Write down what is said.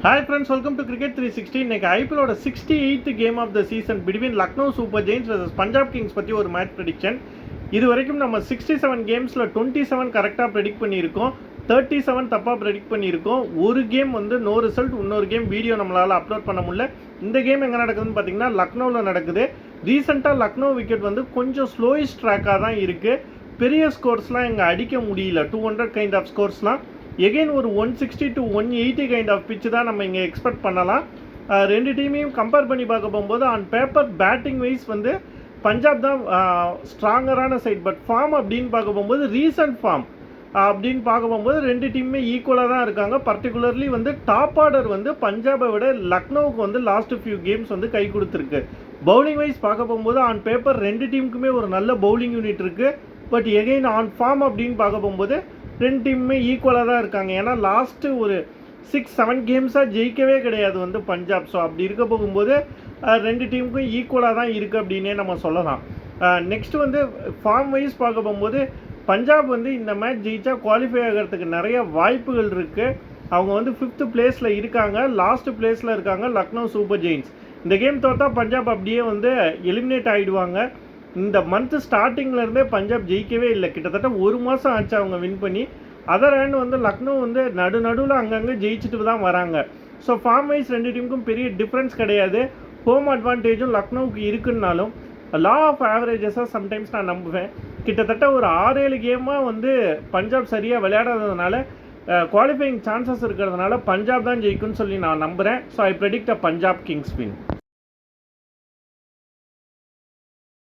Hi friends, welcome to Cricket 360. இன்னைக்கு ஐபிஎலோட 68th game of the season between Lucknow Super Giants vs Punjab Kings பற்றி ஒரு match prediction. இது வரைக்கும் நம்ம 67 கேம்ஸில் 27 கரெக்டாக ப்ரெடிக்ட் பண்ணியிருக்கோம், 37 தப்பாக ப்ரெடிக்ட் பண்ணியிருக்கோம். ஒரு கேம் வந்து நோ ரிசல்ட், இன்னொரு கேம் வீடியோ நம்மளால் அப்லோட் பண்ண முடியல. இந்த கேம் எங்கே நடக்குதுன்னு பார்த்தீங்கன்னா லக்னோவில் நடக்குது. ரீசெண்டாக லக்னோ விக்கெட் வந்து கொஞ்சம் ஸ்லோயிஸ்ட் ட்ராக்காக தான் இருக்குது. பெரிய ஸ்கோர்ஸ்லாம் இங்கே அடிக்க முடியல, 200 கைண்ட் ஆஃப் ஸ்கோர்ஸ்லாம். எகெயின் ஒரு 160 to 180 கைண்ட் ஆஃப் பிச்சு தான் நம்ம இங்கே எக்ஸ்பெக்ட் பண்ணலாம். ரெண்டு டீமையும் கம்பேர் பண்ணி பார்க்க போகும்போது ஆன் பேப்பர் பேட்டிங் வைஸ் வந்து பஞ்சாப் தான் ஸ்ட்ராங்கரான சைட். பட் ஃபார்ம் அப்படின்னு பார்க்க போகும்போது ரீசன்ட் ஃபார்ம் அப்படின்னு பார்க்க போகும்போது ரெண்டு டீமுமே ஈக்குவலாக தான் இருக்காங்க. பர்டிகுலர்லி வந்து டாப் ஆர்டர் வந்து பஞ்சாபை விட லக்னோவுக்கு வந்து லாஸ்ட் ஃபியூ கேம்ஸ் வந்து கை கொடுத்துருக்கு. பவுலிங் வைஸ் பார்க்க போகும்போது ஆன் பேப்பர் ரெண்டு டீமுக்குமே ஒரு நல்ல பவுலிங் யூனிட் இருக்குது. பட் எகெயின் ஆன் ஃபார்ம் அப்படின்னு பார்க்க போகும்போது ரெண்டு டீமுமே ஈக்குவலாக தான் இருக்காங்க. ஏன்னா லாஸ்ட்டு ஒரு 6-7 கேம்ஸாக ஜெயிக்கவே கிடையாது வந்து பஞ்சாப். ஸோ அப்படி இருக்க போகும்போது ரெண்டு டீமுக்கும் ஈக்குவலாக தான் இருக்குது அப்படின்னே நம்ம சொல்லலாம். நெக்ஸ்ட் வந்து ஃபார்ம் வைஸ் பார்க்க போகும்போது பஞ்சாப் வந்து இந்த மேட்ச் ஜெயிச்சா குவாலிஃபை ஆகிறதுக்கு நிறைய வாய்ப்புகள் இருக்குது. அவங்க வந்து 5th பிளேஸில் இருக்காங்க, லாஸ்ட் பிளேஸில் இருக்காங்க லக்னோ சூப்பர் ஜெயின்ஸ். இந்த கேம் தோற்றா பஞ்சாப் அப்படியே வந்து எலிமினேட் ஆகிடுவாங்க. இந்த மந்த் ஸ்டார்டிங்லேருந்தே பஞ்சாப் ஜெயிக்கவே இல்லை, கிட்டத்தட்ட ஒரு மாதம் ஆச்சு அவங்க வின் பண்ணி. அதர் ஹேண்ட் வந்து லக்னோ வந்து நடுவில் அங்கங்கே ஜெயிச்சுட்டு தான் வராங்க. ஸோ ஃபார்ம் வைஸ் ரெண்டு டீமுக்கும் பெரிய டிஃப்ரென்ஸ் கிடையாது. ஹோம் அட்வான்டேஜும் லக்னோவுக்கு இருக்குன்னாலும் லா ஆஃப் ஆவரேஜஸாக சம்டைம்ஸ் நான் நம்புவேன். கிட்டத்தட்ட ஒரு 6-7 கேமாக வந்து பஞ்சாப் சரியாக விளையாடாததுனால குவாலிஃபையிங் சான்சஸ் இருக்கிறதுனால பஞ்சாப் தான் ஜெயிக்கும்னு சொல்லி நான் நம்புகிறேன். So I predict a Punjab Kings win.